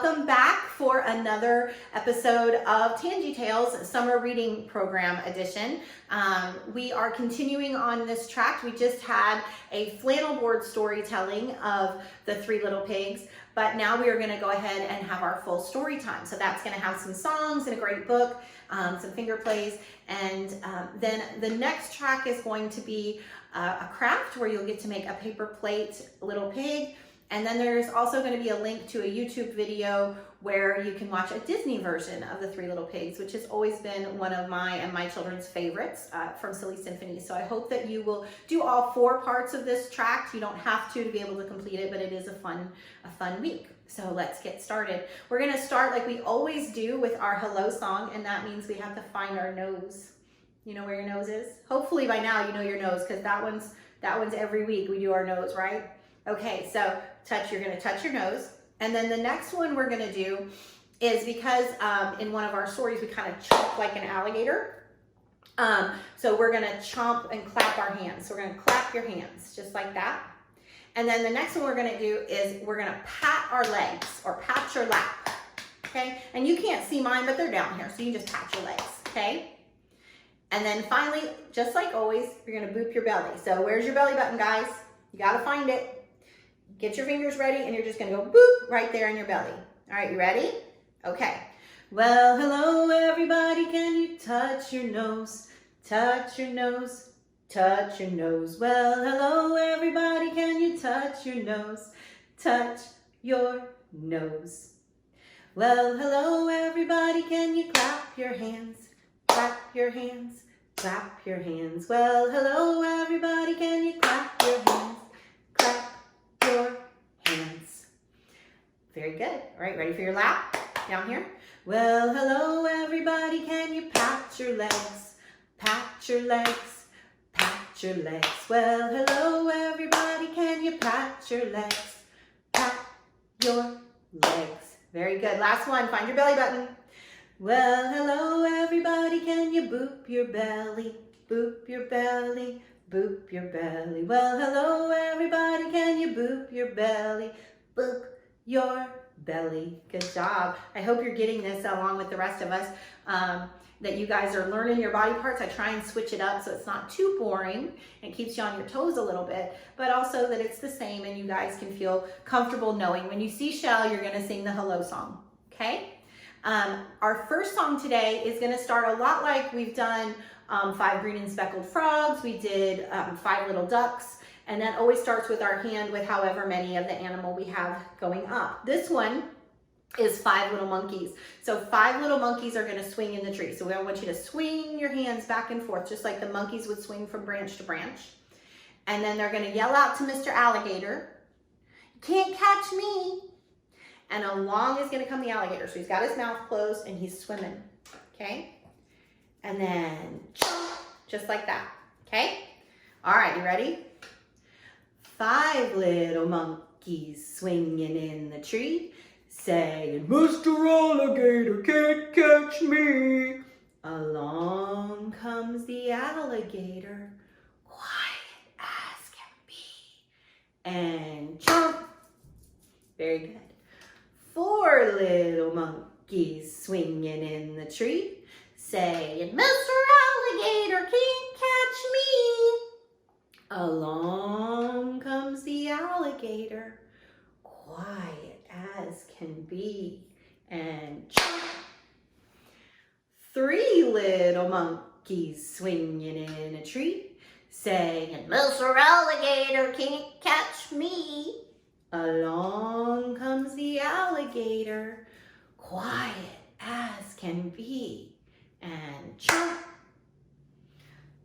welcome back for another episode of Tangy Tales Summer Reading Program Edition. We are continuing on this track. We just had a flannel board storytelling of the Three Little Pigs, but now we are going to go ahead and have our full story time. So that's going to have some songs and a great book, some finger plays, and then the next track is going to be a craft where you'll get to make a paper plate little pig. And then there's also going to be a link to a YouTube video where you can watch a Disney version of the Three Little Pigs, which has always been one of my and my children's favorites from Silly Symphony. So I hope that you will do all 4 parts of this tract. You don't have to be able to complete it, but it is a fun week. So let's get started. We're going to start like we always do with our hello song, and that means we have to find our nose. You know where your nose is? Hopefully by now you know your nose, because that one's every week we do our nose, right? Okay, so you're going to touch your nose. And then the next one we're going to do is, because in one of our stories we kind of chomp like an alligator. So we're going to chomp and clap our hands. So we're going to clap your hands just like that. And then the next one we're going to do is we're going to pat our legs, or pat your lap. Okay, and you can't see mine, but they're down here, so you can just pat your legs. Okay. And then finally, just like always, you're going to boop your belly. So where's your belly button, guys? You got to find it. Get your fingers ready, and you're just going to go boop right there in your belly. All right, you ready? Okay. Well, hello, everybody. Can you touch your nose? Touch your nose. Touch your nose. Well, hello, everybody. Can you touch your nose? Touch your nose. Well, hello, everybody. Can you clap your hands? Clap your hands. Clap your hands. Well, hello, everybody. Can you clap your hands? Clap your hands. Very good. All right, ready for your lap? Down here. Well, hello, everybody. Can you pat your legs? Pat your legs. Pat your legs. Well, hello, everybody. Can you pat your legs? Pat your legs. Very good. Last one. Find your belly button. Well, hello, everybody. Can you boop your belly? Boop your belly. Boop your belly. Well, hello, everybody. Can you boop your belly? Boop your belly. Good job. I hope you're getting this along with the rest of us, that you guys are learning your body parts. I try and switch it up so it's not too boring and keeps you on your toes a little bit, but also that it's the same and you guys can feel comfortable knowing when you see Shell, you're going to sing the hello song. Okay? Our first song today is going to start a lot like we've done 5 green and speckled frogs. We did 5 little ducks, and that always starts with our hand with however many of the animal we have going up. This one is 5 little monkeys. So 5 little monkeys are going to swing in the tree. So we want you to swing your hands back and forth, just like the monkeys would swing from branch to branch. And then they're going to yell out to Mr. Alligator, "You can't catch me." And along is going to come the alligator. So he's got his mouth closed and he's swimming. Okay? And then just like that. Okay? All right, you ready? 5 little monkeys swinging in the tree, saying, "Mr. Alligator can't catch me." Along comes the alligator, quiet as can be, and chomp. Very good. 4 little monkeys swinging in the tree, saying, "Mr. Alligator can't catch me." Along comes the alligator, quiet as can be, and chomp. 3 little monkeys swinging in a tree, saying, "Mr. Alligator can't catch me." Along comes the alligator, quiet as can be, and chomp.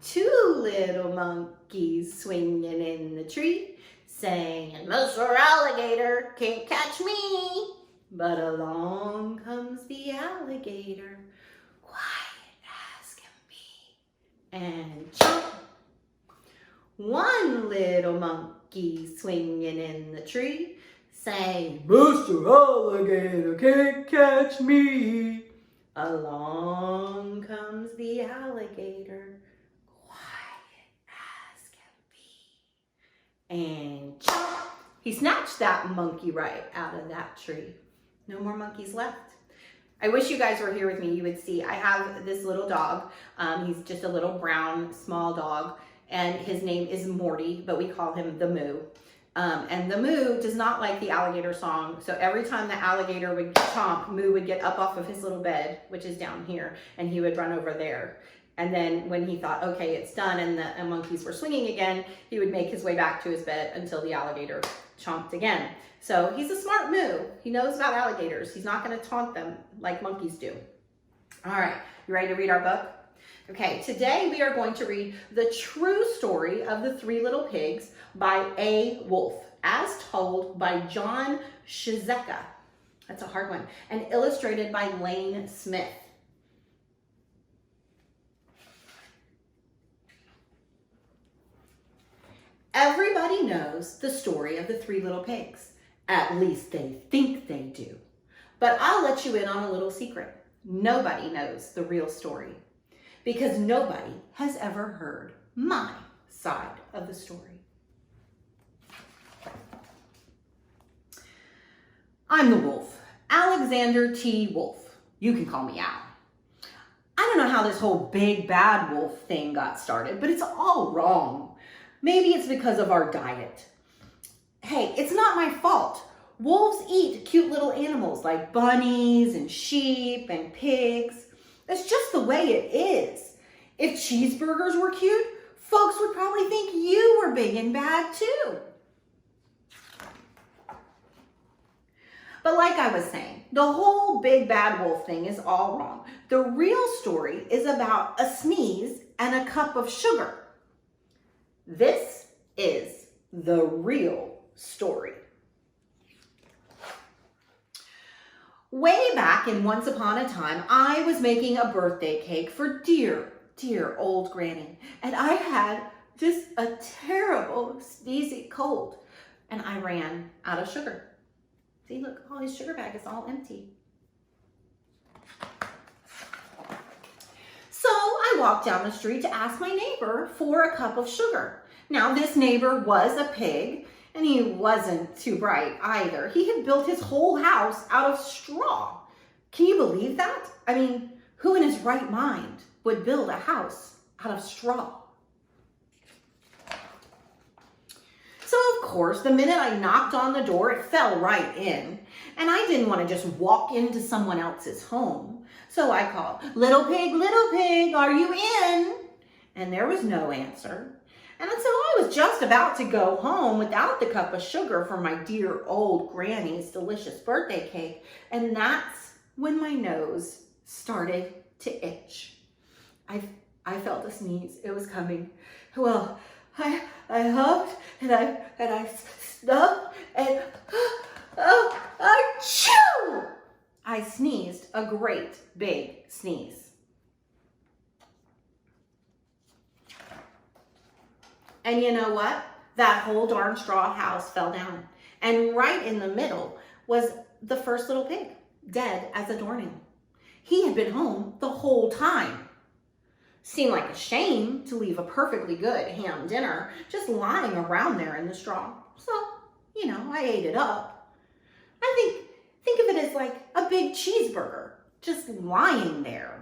2 little monkeys swinging in the tree, saying, "Mr. Alligator can't catch me." But along comes the alligator, quiet as can be, and chomp. 1 little monkey swinging in the tree, saying, "Mr. Alligator can't catch me." Along comes the alligator, quiet as can be, and chomp. He snatched that monkey right out of that tree. No more monkeys left. I wish you guys were here with me. You would see I have this little dog. He's just a little brown, small dog, and his name is Morty, but we call him the Moo. And the Moo does not like the alligator song. So every time the alligator would chomp, Moo would get up off of his little bed, which is down here, and he would run over there. And then when he thought, okay, it's done, and the monkeys were swinging again, he would make his way back to his bed until the alligator chomped again. So he's a smart Moo. He knows about alligators. He's not going to taunt them like monkeys do. All right, you ready to read our book? Okay, today we are going to read the true story of the Three Little Pigs by A. Wolfe, as told by John Scieszka. That's a hard one. And illustrated by Lane Smith. Everybody knows the story of the Three Little Pigs. At least they think they do. But I'll let you in on a little secret. Nobody knows the real story because nobody has ever heard my side of the story. I'm the wolf, Alexander T. Wolfe. You can call me Al. I don't know how this whole big bad wolf thing got started, but it's all wrong. Maybe it's because of our diet. Hey, it's not my fault. Wolves eat cute little animals like bunnies and sheep and pigs. That's just the way it is. If cheeseburgers were cute, folks would probably think you were big and bad too. But like I was saying, the whole big bad wolf thing is all wrong. The real story is about a sneeze and a cup of sugar. This is the real story. Way back in Once Upon a Time, I was making a birthday cake for dear old Granny. And I had just a terrible sneezy cold. And I ran out of sugar. See, look, all his sugar bag is all empty. So I walked down the street to ask my neighbor for a cup of sugar. Now, this neighbor was a pig, and he wasn't too bright either. He had built his whole house out of straw. Can you believe that? I mean, who in his right mind would build a house out of straw? So, of course, the minute I knocked on the door, it fell right in. And I didn't want to just walk into someone else's home. So I called, little pig, are you in? And there was no answer. And so I was just about to go home without the cup of sugar for my dear old Granny's delicious birthday cake. And that's when my nose started to itch. I felt a sneeze. It was coming. Well, I huffed and I snuffed and achoo! I sneezed a great big sneeze. And you know what? That whole darn straw house fell down. And right in the middle was the first little pig, dead as a doornail. He had been home the whole time. Seemed like a shame to leave a perfectly good ham dinner just lying around there in the straw. So, you know, I ate it up. I think of it as like a big cheeseburger, just lying there.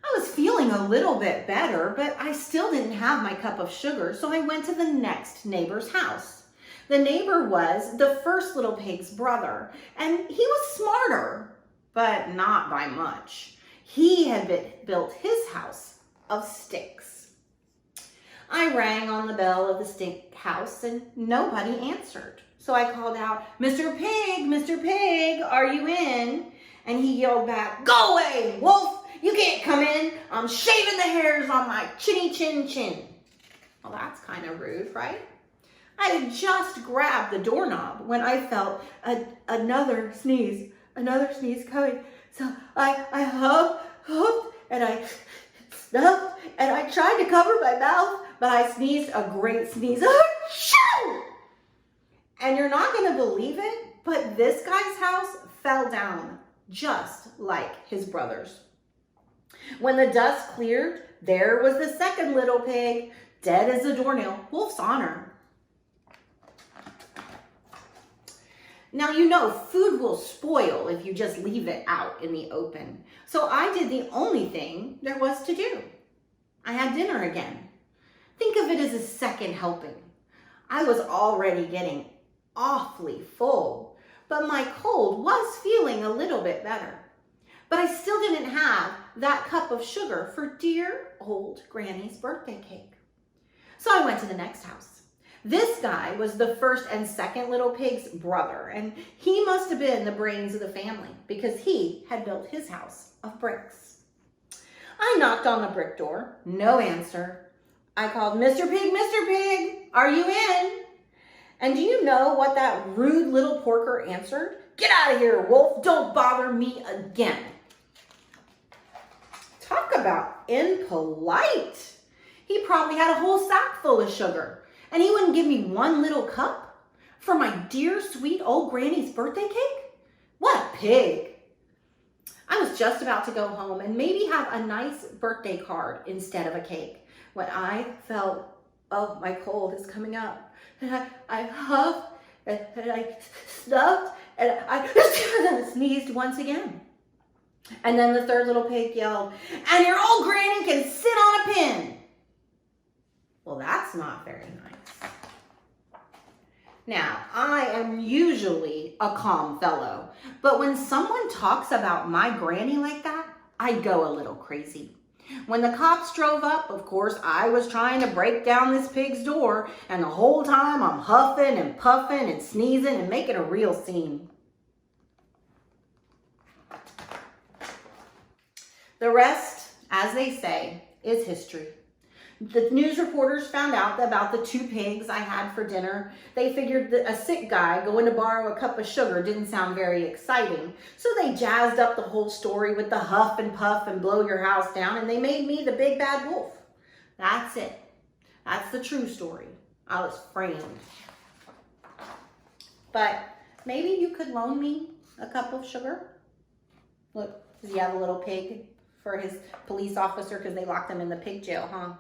I was feeling a little bit better, but I still didn't have my cup of sugar, so I went to the next neighbor's house. The neighbor was the first little pig's brother, and he was smarter, but not by much. He had built his house of sticks. I rang on the bell of the stick house, and nobody answered. So I called out, Mr. Pig, are you in? And he yelled back, go away, wolf! You can't come in. I'm shaving the hairs on my chinny chin chin. Well, that's kind of rude, right? I had just grabbed the doorknob when I felt another sneeze coming. So I huffed, and I snuffed, and I tried to cover my mouth, but I sneezed a great sneeze. Achoo! And you're not going to believe it, but this guy's house fell down just like his brother's. When the dust cleared, there was the second little pig, dead as a doornail, Wolf's honor. Now, you know, food will spoil if you just leave it out in the open. So I did the only thing there was to do. I had dinner again. Think of it as a second helping. I was already getting awfully full, but my cold was feeling a little bit better. But I still didn't have that cup of sugar for dear old Granny's birthday cake. So I went to the next house. This guy was the first and second little pig's brother, and he must have been the brains of the family because he had built his house of bricks. I knocked on the brick door, no answer. I called, Mr. Pig, are you in? And do you know what that rude little porker answered? Get out of here, wolf, don't bother me again. Talk about impolite. He probably had a whole sack full of sugar, and he wouldn't give me one little cup for my dear sweet old Granny's birthday cake? What a pig. I was just about to go home and maybe have a nice birthday card instead of a cake when I felt, oh, my cold is coming up. And I huffed and I snuffed and I sneezed once again. And then the third little pig yelled, and your old granny can sit on a pin. Well, that's not very nice. Now, I am usually a calm fellow, but when someone talks about my granny like that, I go a little crazy. When the cops drove up, of course, I was trying to break down this pig's door, and the whole time I'm huffing and puffing and sneezing and making a real scene. The rest, as they say, is history. The news reporters found out about the 2 pigs I had for dinner. They figured that a sick guy going to borrow a cup of sugar didn't sound very exciting. So they jazzed up the whole story with the huff and puff and blow your house down, and they made me the big bad wolf. That's it. That's the true story. I was framed. But maybe you could loan me a cup of sugar? Look, does he have a little pig for his police officer because they locked him in the pig jail, huh?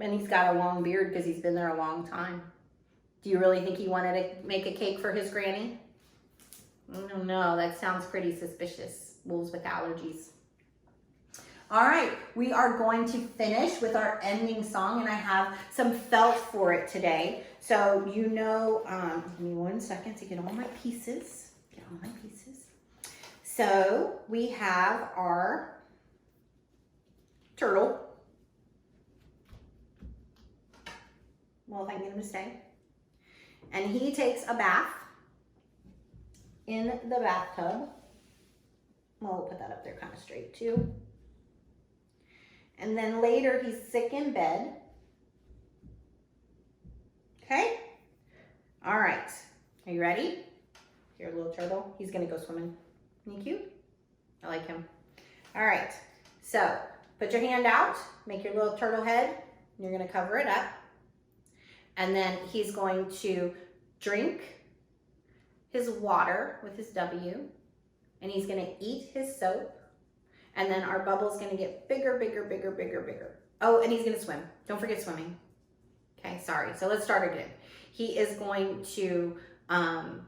And he's got a long beard because he's been there a long time. Do you really think he wanted to make a cake for his granny? I don't know. That sounds pretty suspicious. Wolves with allergies. All right. We are going to finish with our ending song, and I have some felt for it today. So, you know, give me 1 second to get all my pieces. So, we have our turtle. Well, if I can get him to stay. And he takes a bath in the bathtub. Well, we'll put that up there kind of straight too. And then later he's sick in bed. Okay? All right. Are you ready? Here, little turtle. He's going to go swimming. Isn't he cute? I like him. All right. So, put your hand out. Make your little turtle head. And you're going to cover it up. And then he's going to drink his water with his W. And he's going to eat his soap. And then our bubble's going to get bigger, bigger, bigger, bigger, bigger. Oh, and he's going to swim. Don't forget swimming. Okay, sorry. So let's start again. He is going to, we're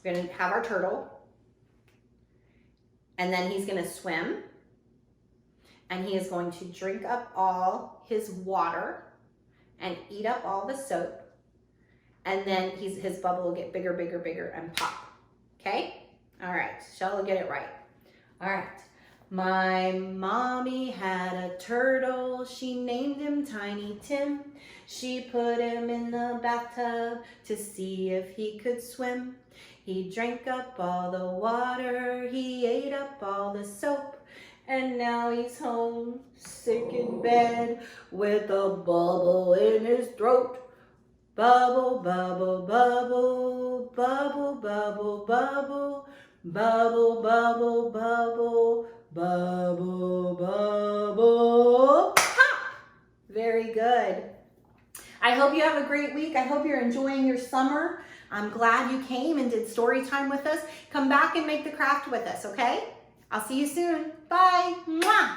going to have our turtle. And then he's going to swim. And he is going to drink up all his water and eat up all the soap. And then his bubble will get bigger, bigger, bigger, and pop. Okay? All right. Shall we get it right? All right. My mommy had a turtle. She named him Tiny Tim. She put him in the bathtub to see if he could swim. He drank up all the water. He ate up all the soap. And now he's home, sick in bed, with a bubble in his throat. Bubble, bubble, bubble, bubble, bubble, bubble, bubble, bubble, bubble, bubble, bubble, pop! Very good. I hope you have a great week. I hope you're enjoying your summer. I'm glad you came and did story time with us. Come back and make the craft with us, okay? I'll see you soon. Bye. Mwah.